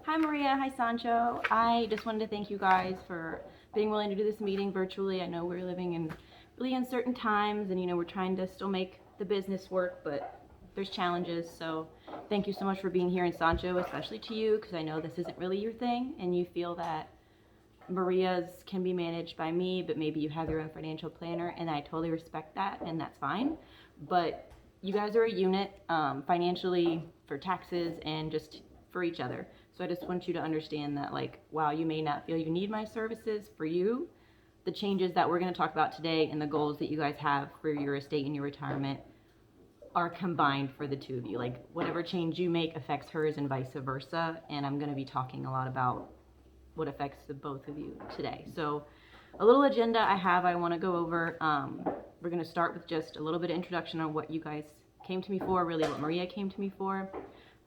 Hi Maria, hi Sancho. I just wanted to thank you guys for being willing to do this meeting virtually. I know we're living in really uncertain times and we're trying to still make the business work, but there's challenges. So thank you so much for being here, and Sancho, especially to you, because I know this isn't really your thing and you feel that Maria's can be managed by me, but maybe you have your own financial planner, and I totally respect that, and that's fine. But you guys are a unit financially, for taxes, and just for each other. So I just want you to understand that, like, while you may not feel you need my services, for you, the changes that we're going to talk about today and the goals that you guys have for your estate and your retirement are combined for the two of you. Like, whatever change you make affects hers and vice versa. And I'm going to be talking a lot about what affects the both of you today. So a little agenda I want to go over. We're going to start with just a little bit of introduction on what you guys came to me for, really what Maria came to me for,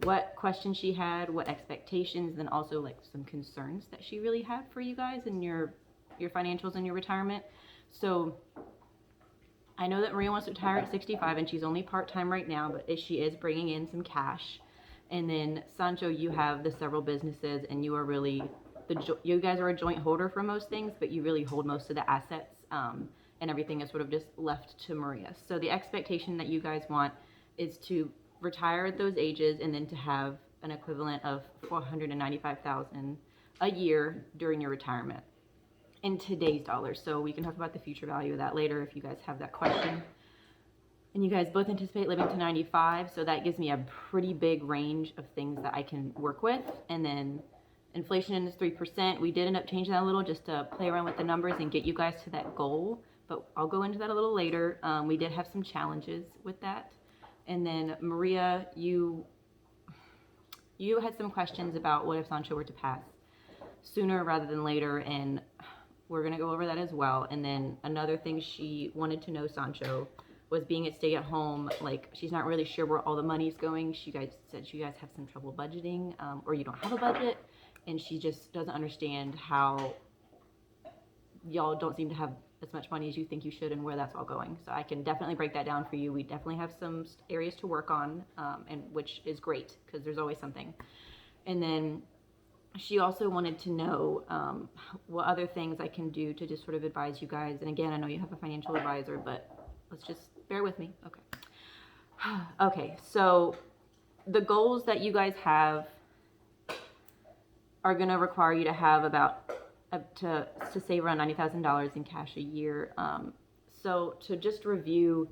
what questions she had, what expectations, then also like some concerns that she really had for you guys and your financials and your retirement. So I know that Maria wants to retire at 65 and she's only part-time right now, but she is bringing in some cash. And then Sancho, you have the several businesses and you are really you guys are a joint holder for most things, but you really hold most of the assets, and everything is sort of just left to Maria. So the expectation that you guys want is to retire at those ages and then to have an equivalent of $495,000 a year during your retirement in today's dollars. So we can talk about the future value of that later if you guys have that question. And you guys both anticipate living to 95, so that gives me a pretty big range of things that I can work with. And then inflation is 3%. We did end up changing that a little just to play around with the numbers and get you guys to that goal, but I'll go into that a little later. We did have some challenges with that. And then Maria, you had some questions about what if Sancho were to pass sooner rather than later, and we're going to go over that as well. And then another thing she wanted to know, Sancho, was being at stay at home, like she's not really sure where all the money's going. She guys said you guys have some trouble budgeting, or you don't have a budget, and she just doesn't understand how y'all don't seem to have as much money as you think you should and where that's all going. So I can definitely break that down for you. We definitely have some areas to work on, and which is great because there's always something. And then she also wanted to know what other things I can do to just sort of advise you guys. And again, I know you have a financial advisor, but let's just bear with me. Okay. Okay, so the goals that you guys have are going to require you to have about to save around $90,000 in cash a year. So to just review,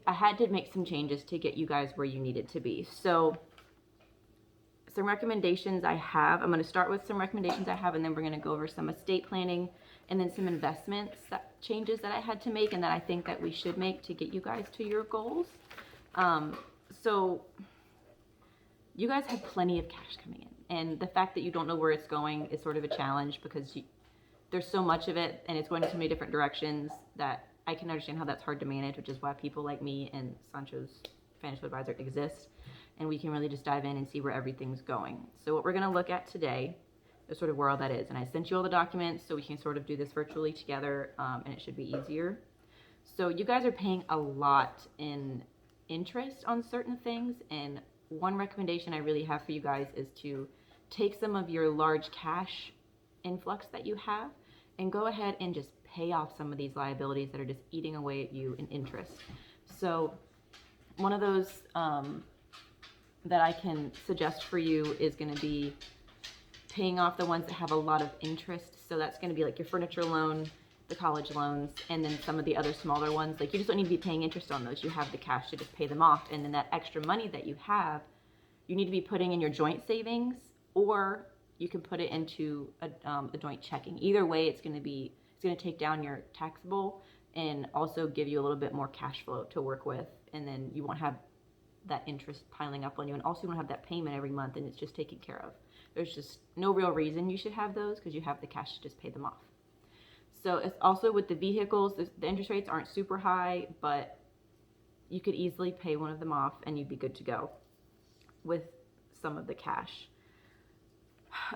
I had to make some changes to get you guys where you needed to be. So some recommendations I have, I'm going to start with some recommendations I have, and then we're going to go over some estate planning and then some investments changes that I had to make and that I think that we should make to get you guys to your goals. So you guys have plenty of cash coming in, and the fact that you don't know where it's going is sort of a challenge because there's so much of it and it's going in so many different directions that I can understand how that's hard to manage, which is why people like me and Sancho's financial advisor exist, and we can really just dive in and see where everything's going. So what we're going to look at today is sort of where all that is, and I sent you all the documents so we can sort of do this virtually together, and it should be easier. So you guys are paying a lot in interest on certain things, and one recommendation I really have for you guys is to take some of your large cash influx that you have and go ahead and just pay off some of these liabilities that are just eating away at you in interest. So one of those that I can suggest for you is going to be paying off the ones that have a lot of interest. So that's going to be like your furniture loan, the college loans, and then some of the other smaller ones. Like, you just don't need to be paying interest on those. You have the cash to just pay them off, and then that extra money that you have, you need to be putting in your joint savings, or you can put it into a joint checking. Either way, it's going to take down your taxable and also give you a little bit more cash flow to work with, and then you won't have that interest piling up on you, and also you won't have that payment every month, and it's just taken care of. There's just no real reason you should have those because you have the cash to just pay them off. So it's also with the vehicles, the interest rates aren't super high, but you could easily pay one of them off and you'd be good to go with some of the cash.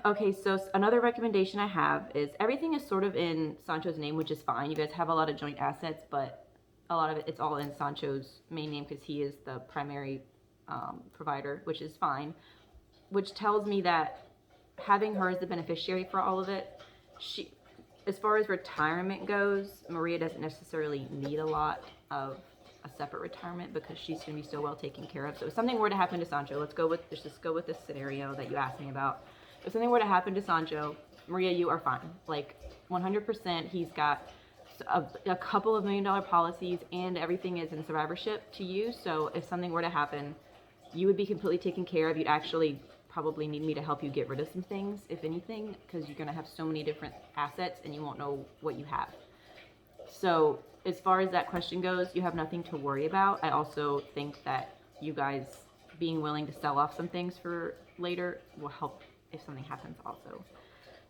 Okay, so another recommendation I have is everything is sort of in Sancho's name, which is fine. You guys have a lot of joint assets, but a lot of it's all in Sancho's main name because he is the primary provider, which is fine. which tells me that having her as the beneficiary for all of it, as far as retirement goes, Maria doesn't necessarily need a lot of a separate retirement because she's going to be so well taken care of. So if something were to happen to Sancho, let's just go with this scenario that you asked me about. If something were to happen to Sancho, Maria, you are fine. Like 100%, he's got a couple of $1 million policies and everything is in survivorship to you. So if something were to happen, you would be completely taken care of. You'd actually probably need me to help you get rid of some things, if anything, because you're going to have so many different assets and you won't know what you have. So as far as that question goes, you have nothing to worry about. I also think that you guys being willing to sell off some things for later will help if something happens also.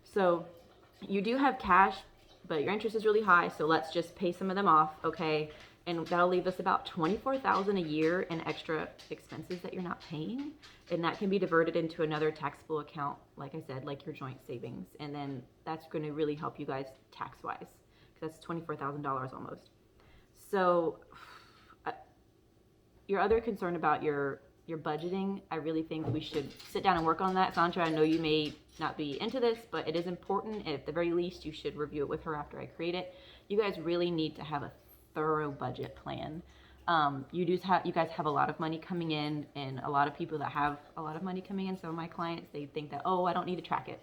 So you do have cash, but your interest is really high, so let's just pay some of them off, okay? And that'll leave us about $24,000 a year in extra expenses that you're not paying, and that can be diverted into another taxable account, like I said, like your joint savings, and then that's going to really help you guys tax-wise, because that's $24,000 almost. So your other concern about your budgeting, I really think we should sit down and work on that. Sancho, I know you may not be into this, but it is important. At the very least, you should review it with her after I create it. You guys really need to have a thorough budget plan. You guys have a lot of money coming in, and a lot of people that have a lot of money coming in, some of my clients, they think that, oh, I don't need to track it,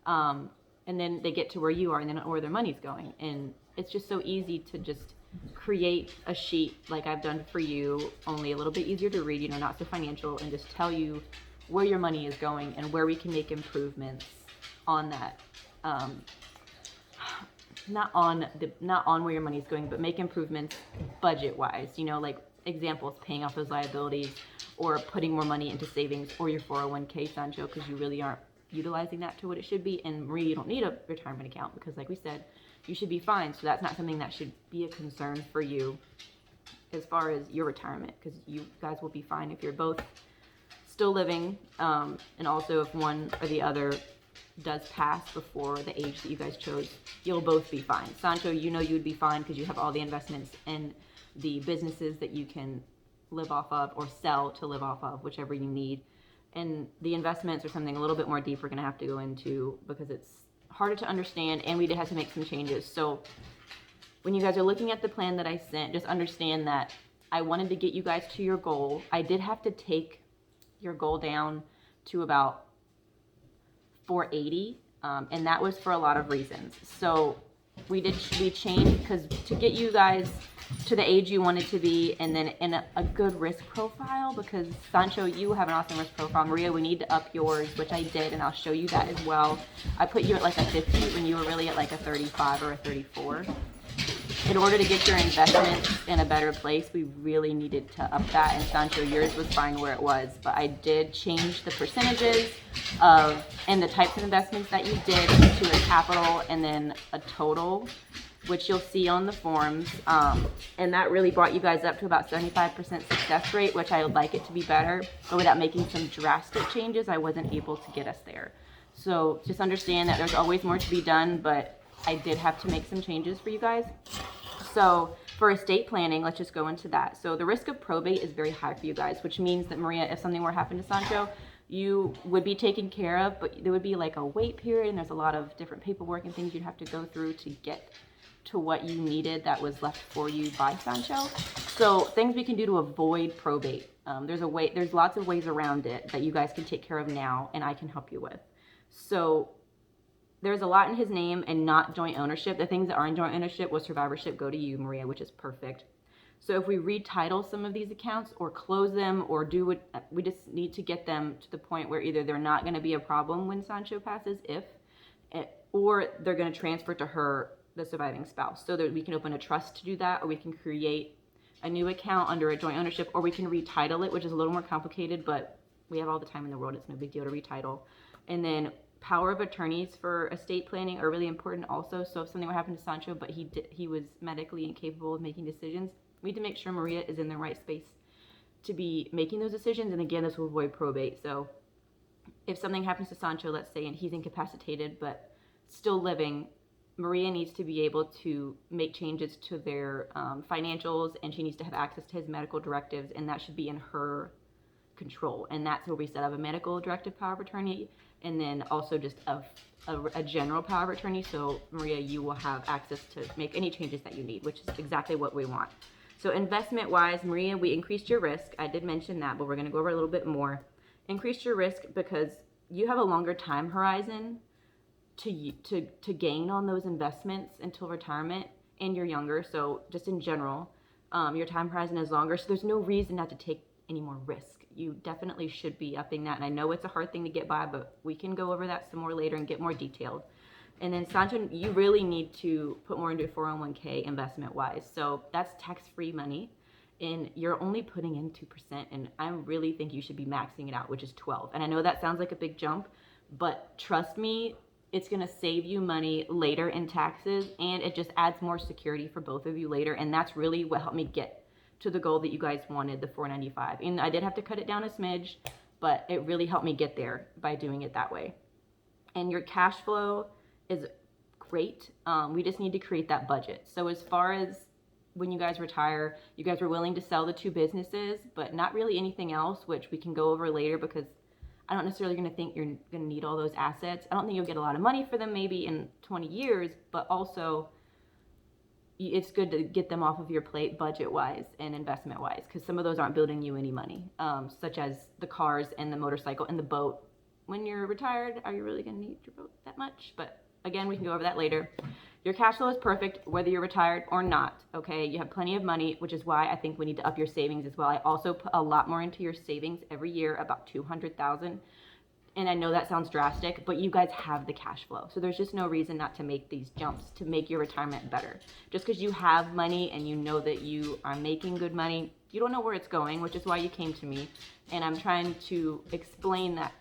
and then they get to where you are and they don't know where their money's going. And it's just so easy to just create a sheet like I've done for you, only a little bit easier to read, not so financial, and just tell you where your money is going and where we can make improvements on that. Not on where your money is going, but make improvements budget-wise. Like examples, paying off those liabilities, or putting more money into savings or your 401k, Sancho, because you really aren't utilizing that to what it should be. And Marie, you don't need a retirement account because, like we said, you should be fine. So that's not something that should be a concern for you as far as your retirement, because you guys will be fine if you're both still living, and also if one or the other does pass before the age that you guys chose, you'll both be fine. Sancho, you would be fine because you have all the investments and the businesses that you can live off of or sell to live off of, whichever you need. And the investments are something a little bit more deep we're going to have to go into because it's harder to understand, and we did have to make some changes. So when you guys are looking at the plan that I sent, just understand that I wanted to get you guys to your goal. I did have to take your goal down to about 480, and that was for a lot of reasons. So we changed because to get you guys to the age you wanted to be, and then in a good risk profile, because Sancho, you have an awesome risk profile. Maria, we need to up yours, which I did, and I'll show you that as well. I put you at like a 50 when you were really at like a 35 or a 34. In order to get your investments in a better place, we really needed to up that, and Sancho, yours was fine where it was, but I did change the percentages and the types of investments that you did to a capital and then a total, which you'll see on the forms, and that really brought you guys up to about 75% success rate, which I would like it to be better, but without making some drastic changes, I wasn't able to get us there. So just understand that there's always more to be done, but I did have to make some changes for you guys. So for estate planning, let's just go into that. So the risk of probate is very high for you guys, which means that, Maria, if something were to happen to Sancho, you would be taken care of, but there would be like a wait period, and there's a lot of different paperwork and things you'd have to go through to get to what you needed that was left for you by Sancho. So things we can do to avoid probate. There's lots of ways around it that you guys can take care of now, and I can help you with. So there's a lot in his name and not joint ownership. The things that are in joint ownership with survivorship go to you, Maria, which is perfect. So if we retitle some of these accounts or close them or do what, we just need to get them to the point where either they're not going to be a problem when Sancho passes, or they're going to transfer to her, the surviving spouse, so that we can open a trust to do that, or we can create a new account under a joint ownership, or we can retitle it, which is a little more complicated, but we have all the time in the world. It's no big deal to retitle. And then power of attorneys for estate planning are really important also. So if something would happen to Sancho, but he was medically incapable of making decisions, we need to make sure Maria is in the right space to be making those decisions. And again, this will avoid probate. So if something happens to Sancho, let's say, and he's incapacitated but still living, Maria needs to be able to make changes to their financials, and she needs to have access to his medical directives, and that should be in her control. And that's where we set up a medical directive power of attorney, and then also just a general power of attorney. So Maria, you will have access to make any changes that you need, which is exactly what we want. So investment wise, Maria, we increased your risk. I did mention that, but we're going to go over a little bit more. Increased your risk because you have a longer time horizon to gain on those investments until retirement, and you're younger. So just in general, your time horizon is longer. So there's no reason not to take any more risk. You definitely should be upping that. And I know it's a hard thing to get by, but we can go over that some more later and get more detailed. And then Sancho, you really need to put more into a 401k investment wise. So that's tax-free money, and you're only putting in 2%. And I really think you should be maxing it out, which is 12. And I know that sounds like a big jump, but trust me, it's going to save you money later in taxes, and it just adds more security for both of you later. And that's really what helped me get to the goal that you guys wanted, the 495. And I did have to cut it down a smidge, but it really helped me get there by doing it that way. And your cash flow is great. We just need to create that budget. So as far as when you guys retire, you guys were willing to sell the 2 businesses, but not really anything else, which we can go over later, because I don't necessarily going to think you're going to need all those assets. I don't think you'll get a lot of money for them maybe in 20 years, but also it's good to get them off of your plate budget-wise and investment-wise, because some of those aren't building you any money, such as the cars and the motorcycle and the boat. When you're retired, are you really going to need your boat that much? But again, we can go over that later. Your cash flow is perfect whether you're retired or not, okay? You have plenty of money, which is why I think we need to up your savings as well. I also put a lot more into your savings every year, about $200,000. And I know that sounds drastic, but you guys have the cash flow. So there's just no reason not to make these jumps to make your retirement better. Just because you have money and you know that you are making good money, you don't know where it's going, which is why you came to me. And I'm trying to explain that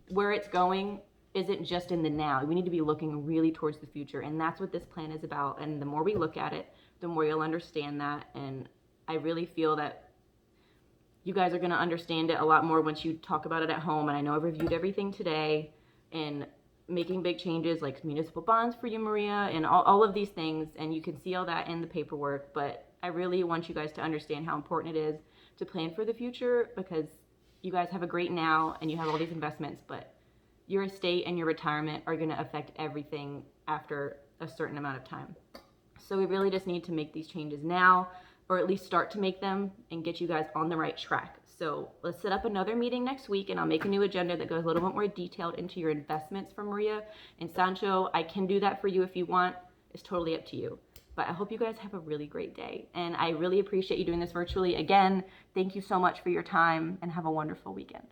where it's going isn't just in the now. We need to be looking really towards the future. And that's what this plan is about. And the more we look at it, the more you'll understand that. And I really feel that you guys are going to understand it a lot more once you talk about it at home. And I know I've reviewed everything today and making big changes like municipal bonds for you, Maria, and all of these things. And you can see all that in the paperwork. But I really want you guys to understand how important it is to plan for the future, because you guys have a great now and you have all these investments, but your estate and your retirement are going to affect everything after a certain amount of time. So we really just need to make these changes now, or at least start to make them and get you guys on the right track. So let's set up another meeting next week, and I'll make a new agenda that goes a little bit more detailed into your investments for Maria. And Sancho, I can do that for you if you want. It's totally up to you. But I hope you guys have a really great day. And I really appreciate you doing this virtually. Again, thank you so much for your time, and have a wonderful weekend.